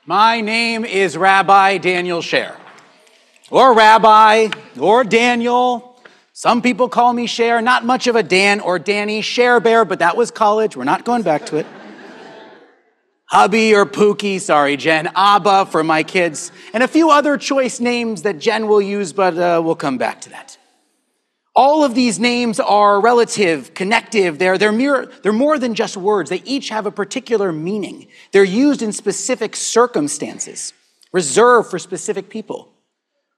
My name is Rabbi Daniel Sher, or Rabbi, or Daniel. Some people call me Sher, not much of a Dan or Danny, Sher Bear, but that was college. We're not going back to it. Hubby or Pookie, sorry, Jen, Abba for my kids, and a few other choice names that Jen will use, but we'll come back to that. All of these names are relative, connective. They're more than just words. They each have a particular meaning. They're used in specific circumstances, reserved for specific people.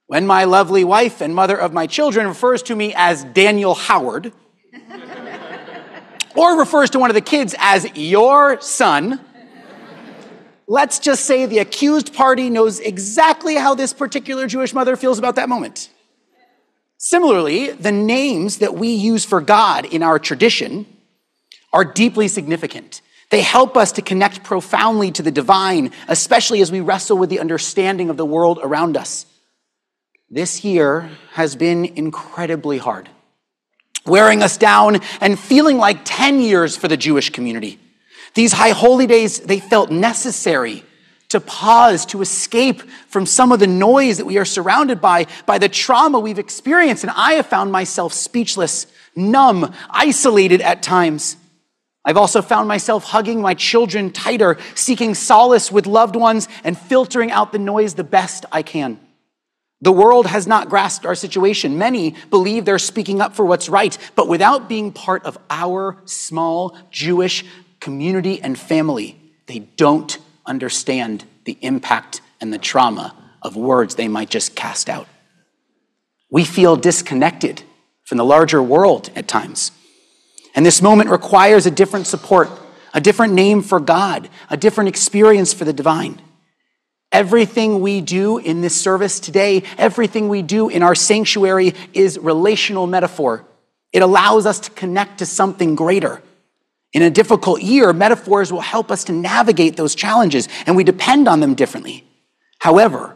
When my lovely wife and mother of my children refers to me as Daniel Howard, or refers to one of the kids as your son, let's just say the accused party knows exactly how this particular Jewish mother feels about that moment. Similarly, the names that we use for God in our tradition are deeply significant. They help us to connect profoundly to the divine, especially as we wrestle with the understanding of the world around us. This year has been incredibly hard, wearing us down and feeling like 10 years for the Jewish community. These high holy days, they felt necessary to pause, to escape from some of the noise that we are surrounded by the trauma we've experienced. And I have found myself speechless, numb, isolated at times. I've also found myself hugging my children tighter, seeking solace with loved ones and filtering out the noise the best I can. The world has not grasped our situation. Many believe they're speaking up for what's right, but without being part of our small Jewish community and family, they don't understand the impact and the trauma of words they might just cast out. We feel disconnected from the larger world at times. And this moment requires a different support, a different name for God, a different experience for the divine. Everything we do in this service today, everything we do in our sanctuary is relational metaphor. It allows us to connect to something greater. In a difficult year, metaphors will help us to navigate those challenges, and we depend on them differently. However,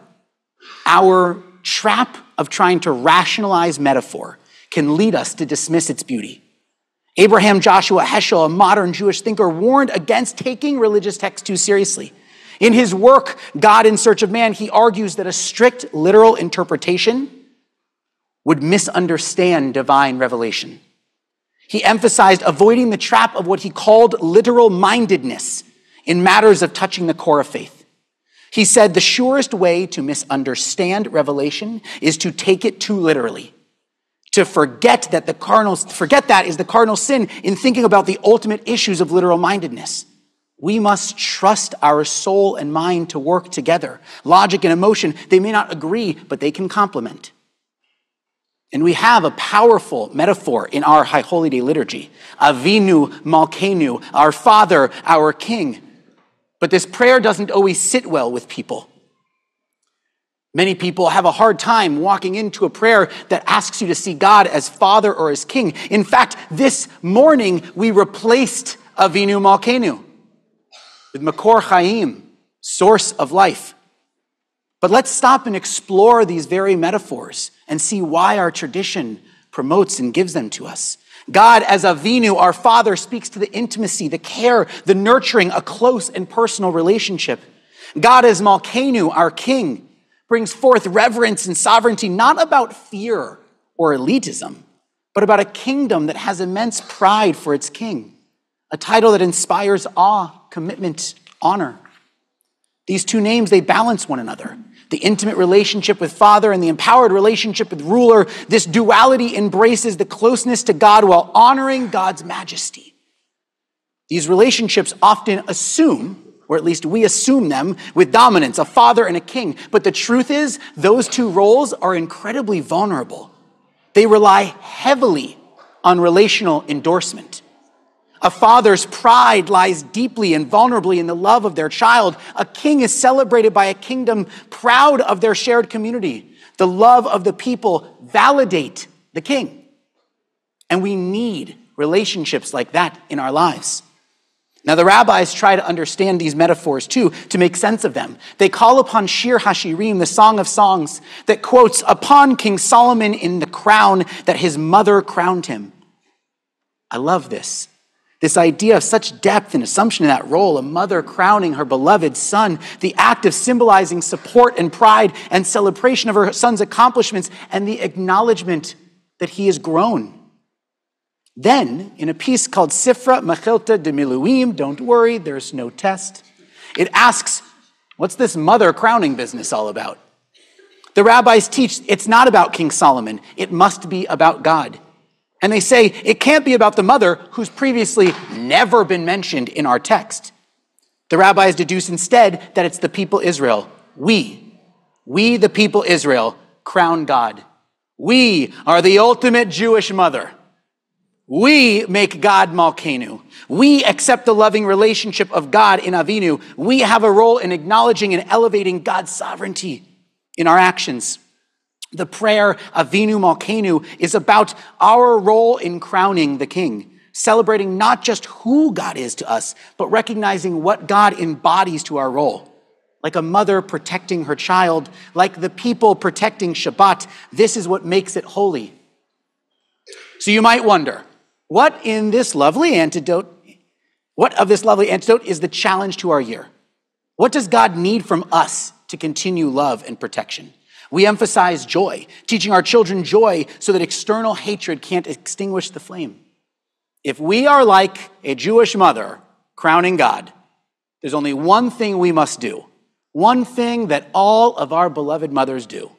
our trap of trying to rationalize metaphor can lead us to dismiss its beauty. Abraham Joshua Heschel, a modern Jewish thinker, warned against taking religious texts too seriously. In his work, God in Search of Man, he argues that a strict literal interpretation would misunderstand divine revelation. He emphasized avoiding the trap of what he called literal-mindedness in matters of touching the core of faith. He said the surest way to misunderstand revelation is to take it too literally. To forget that is the cardinal sin in thinking about the ultimate issues of literal-mindedness. We must trust our soul and mind to work together. Logic and emotion, they may not agree, but they can complement. And we have a powerful metaphor in our High Holy Day liturgy. Avinu Malkeinu, our Father, our King. But this prayer doesn't always sit well with people. Many people have a hard time walking into a prayer that asks you to see God as Father or as King. In fact, this morning we replaced Avinu Malkeinu with Makor Chaim, source of life. But let's stop and explore these very metaphors and see why our tradition promotes and gives them to us. God as Avinu, our Father, speaks to the intimacy, the care, the nurturing, a close and personal relationship. God as Malkeinu, our King, brings forth reverence and sovereignty, not about fear or elitism, but about a kingdom that has immense pride for its king, a title that inspires awe, commitment, honor. These two names, they balance one another. The intimate relationship with Father and the empowered relationship with ruler, this duality embraces the closeness to God while honoring God's majesty. These relationships often assume, or at least we assume them, with dominance, a father and a king. But the truth is, those two roles are incredibly vulnerable. They rely heavily on relational endorsement. A father's pride lies deeply and vulnerably in the love of their child. A king is celebrated by a kingdom proud of their shared community. The love of the people validate the king. And we need relationships like that in our lives. Now, the rabbis try to understand these metaphors too, to make sense of them. They call upon Shir HaShirim, the Song of Songs, that quotes, upon King Solomon in the crown that his mother crowned him. I love this. This idea of such depth and assumption in that role, a mother crowning her beloved son, the act of symbolizing support and pride and celebration of her son's accomplishments and the acknowledgement that he has grown. Then, in a piece called Sifra Mechilta de Miluim, don't worry, there's no test, it asks, what's this mother crowning business all about? The rabbis teach it's not about King Solomon, it must be about God. And they say it can't be about the mother who's previously never been mentioned in our text. The rabbis deduce instead that it's the people Israel. We the people Israel, crown God. We are the ultimate Jewish mother. We make God Malkeinu. We accept the loving relationship of God in Avinu. We have a role in acknowledging and elevating God's sovereignty in our actions. The prayer Avinu Malkeinu is about our role in crowning the King, celebrating not just who God is to us, but recognizing what God embodies to our role. Like a mother protecting her child, like the people protecting Shabbat, this is what makes it holy. So you might wonder, what of this lovely antidote is the challenge to our year? What does God need from us to continue love and protection? We emphasize joy, teaching our children joy so that external hatred can't extinguish the flame. If we are like a Jewish mother crowning God, there's only one thing we must do, one thing that all of our beloved mothers do.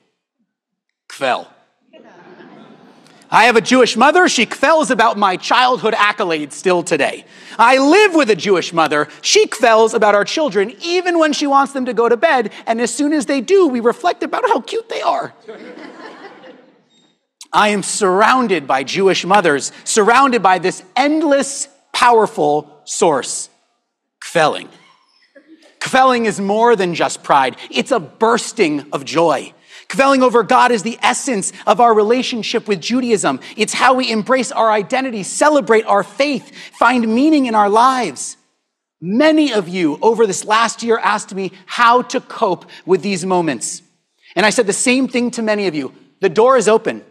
Kvel. I have a Jewish mother. She kvels about my childhood accolades still today. I live with a Jewish mother. She kvels about our children even when she wants them to go to bed. And as soon as they do, we reflect about how cute they are. I am surrounded by Jewish mothers, surrounded by this endless, powerful source, kveling. Kveling is more than just pride. It's a bursting of joy. Kveling over God is the essence of our relationship with Judaism. It's how we embrace our identity, celebrate our faith, find meaning in our lives. Many of you over this last year asked me how to cope with these moments. And I said the same thing to many of you. The door is open.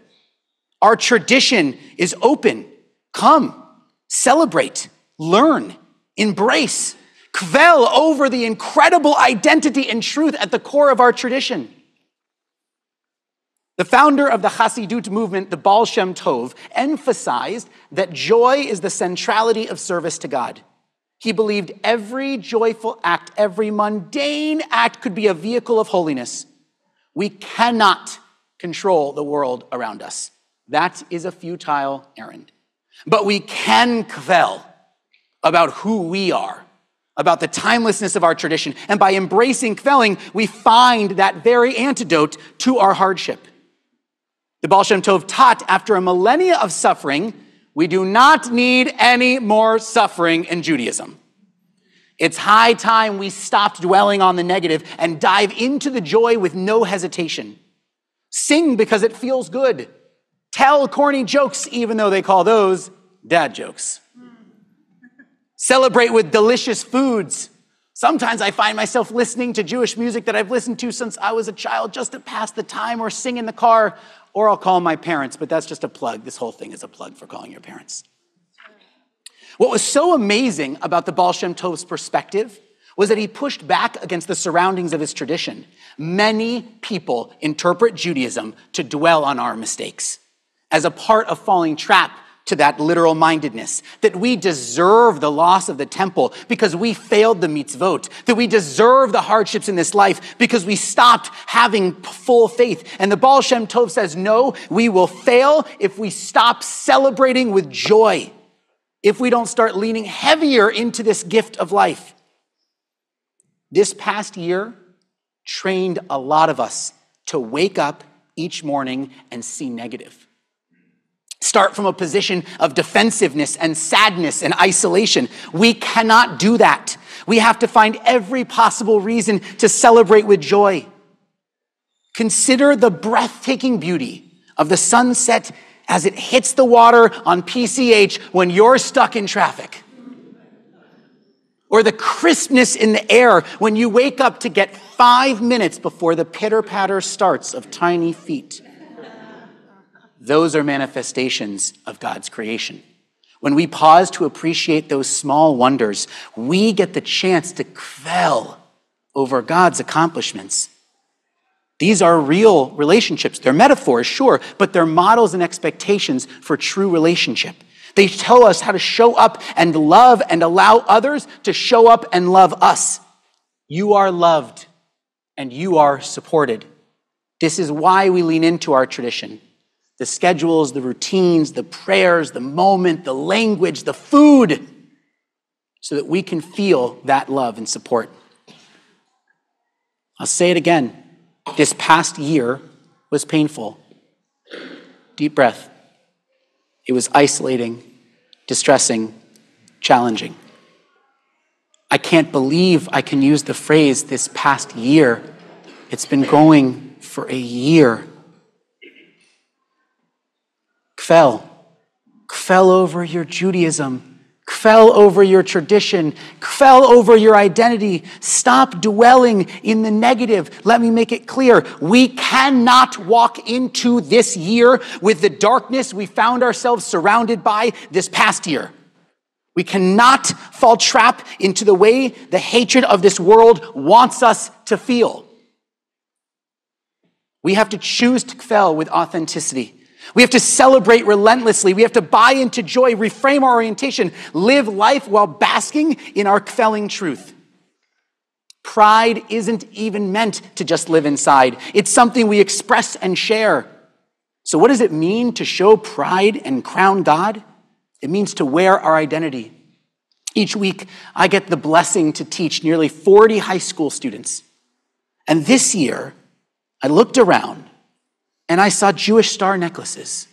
Our tradition is open. Come, celebrate, learn, embrace, kvel over the incredible identity and truth at the core of our tradition. The founder of the Hasidut movement, the Baal Shem Tov, emphasized that joy is the centrality of service to God. He believed every joyful act, every mundane act could be a vehicle of holiness. We cannot control the world around us. That is a futile errand. But we can kvel about who we are, about the timelessness of our tradition. And by embracing kveling, we find that very antidote to our hardship. The Baal Shem Tov taught after a millennia of suffering, we do not need any more suffering in Judaism. It's high time we stopped dwelling on the negative and dive into the joy with no hesitation. Sing because it feels good. Tell corny jokes even though they call those dad jokes. Celebrate with delicious foods. Sometimes I find myself listening to Jewish music that I've listened to since I was a child just to pass the time or sing in the car, or I'll call my parents, but that's just a plug. This whole thing is a plug for calling your parents. What was so amazing about the Baal Shem Tov's perspective was that he pushed back against the surroundings of his tradition. Many people interpret Judaism to dwell on our mistakes as a part of falling trap to that literal mindedness, that we deserve the loss of the temple because we failed the mitzvot, that we deserve the hardships in this life because we stopped having full faith. And the Baal Shem Tov says, no, we will fail if we stop celebrating with joy, if we don't start leaning heavier into this gift of life. This past year trained a lot of us to wake up each morning and see negative. Start from a position of defensiveness and sadness and isolation. We cannot do that. We have to find every possible reason to celebrate with joy. Consider the breathtaking beauty of the sunset as it hits the water on PCH when you're stuck in traffic. Or the crispness in the air when you wake up to get 5 minutes before the pitter-patter starts of tiny feet. Those are manifestations of God's creation. When we pause to appreciate those small wonders, we get the chance to kvel over God's accomplishments. These are real relationships. They're metaphors, sure, but they're models and expectations for true relationship. They tell us how to show up and love and allow others to show up and love us. You are loved and you are supported. This is why we lean into our tradition. The schedules, the routines, the prayers, the moment, the language, the food, so that we can feel that love and support. I'll say it again. This past year was painful. Deep breath. It was isolating, distressing, challenging. I can't believe I can use the phrase this past year. It's been going for a year. Kvel over your Judaism. Kvel over your tradition. Kvel over your identity. Stop dwelling in the negative. Let me make it clear. We cannot walk into this year with the darkness we found ourselves surrounded by this past year. We cannot fall trap into the way the hatred of this world wants us to feel. We have to choose to kvel with authenticity. We have to celebrate relentlessly. We have to buy into joy, reframe our orientation, live life while basking in our kvelling truth. Pride isn't even meant to just live inside. It's something we express and share. So what does it mean to show pride and crown God? It means to wear our identity. Each week, I get the blessing to teach nearly 40 high school students. And this year, I looked around and I saw Jewish star necklaces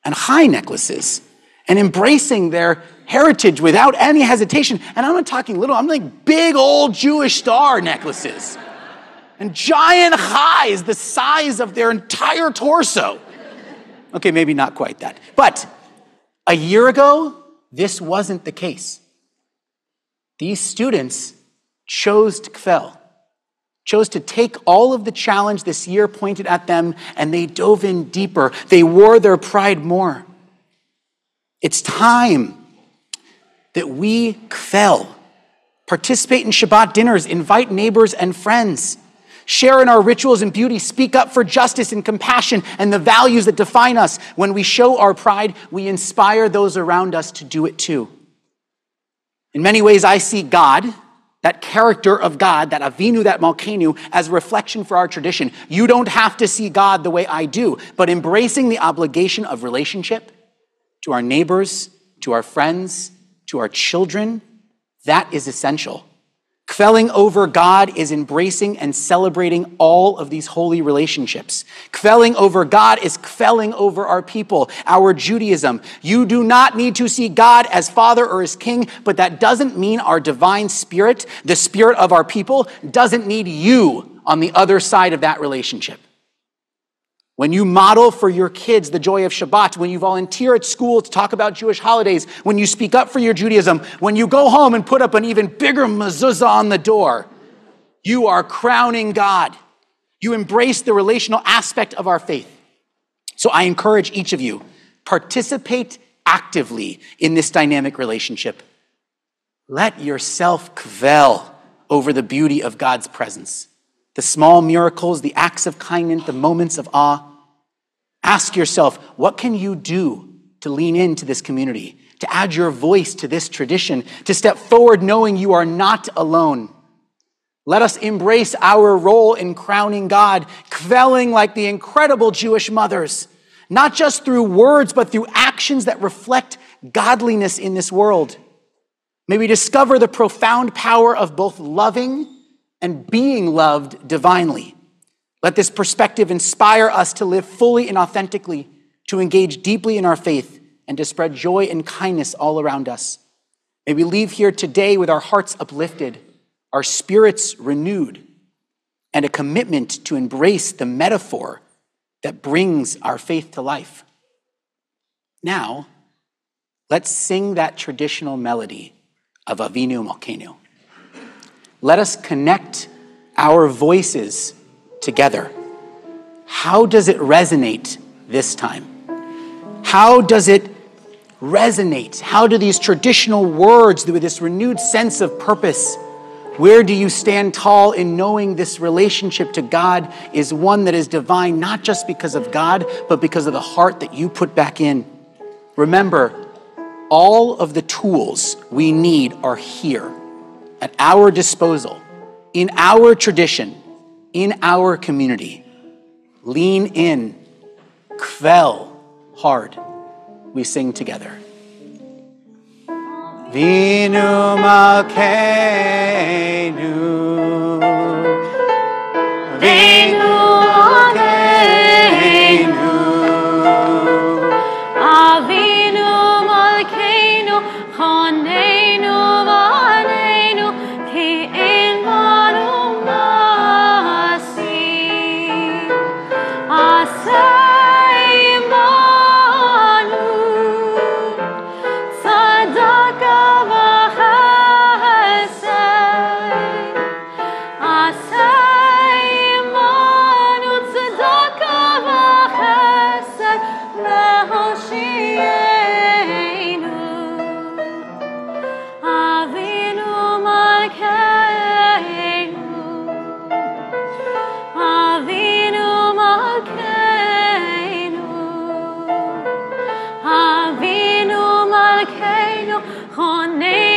and high necklaces and embracing their heritage without any hesitation. And I'm not talking little, I'm like big old Jewish star necklaces and giant highs the size of their entire torso. Okay, maybe not quite that. But a year ago, this wasn't the case. These students chose to kvel, chose to take all of the challenge this year pointed at them, and they dove in deeper. They wore their pride more. It's time that we kvel, participate in Shabbat dinners, invite neighbors and friends, share in our rituals and beauty, speak up for justice and compassion and the values that define us. When we show our pride, we inspire those around us to do it too. In many ways, I see God, that character of God, that Avinu, that Malkeinu, as a reflection for our tradition. You don't have to see God the way I do, but embracing the obligation of relationship to our neighbors, to our friends, to our children, that is essential. Kvelling over God is embracing and celebrating all of these holy relationships. Kvelling over God is kvelling over our people, our Judaism. You do not need to see God as Father or as King, but that doesn't mean our divine spirit, the spirit of our people, doesn't need you on the other side of that relationship. When you model for your kids the joy of Shabbat, when you volunteer at school to talk about Jewish holidays, when you speak up for your Judaism, when you go home and put up an even bigger mezuzah on the door, you are crowning God. You embrace the relational aspect of our faith. So I encourage each of you, participate actively in this dynamic relationship. Let yourself kvel over the beauty of God's presence. The small miracles, the acts of kindness, the moments of awe. Ask yourself, what can you do to lean into this community, to add your voice to this tradition, to step forward knowing you are not alone? Let us embrace our role in crowning God, kvelling like the incredible Jewish mothers, not just through words, but through actions that reflect godliness in this world. May we discover the profound power of both loving and being loved divinely. Let this perspective inspire us to live fully and authentically, to engage deeply in our faith, and to spread joy and kindness all around us. May we leave here today with our hearts uplifted, our spirits renewed, and a commitment to embrace the metaphor that brings our faith to life. Now, let's sing that traditional melody of Avinu Malkeinu. Let us connect our voices together. How does it resonate this time? How does it resonate? How do these traditional words, with this renewed sense of purpose, where do you stand tall in knowing this relationship to God is one that is divine, not just because of God, but because of the heart that you put back in? Remember, all of the tools we need are here at our disposal, in our tradition, in our community. Lean in, kvel hard. We sing together. Vinu Malkeinu, Vinu Malkeinu, Avinu Malkeinu, Choneinu Vaneinu, Ki Ein Banu Masim, Asay Manu, Tzedaka v'chesed, Asay Manu, Tzedaka v'chesed, Lehoshieinu, Avinu Malkeinu, Avinu Malkeinu, Avinu Malkeinu, Choneinu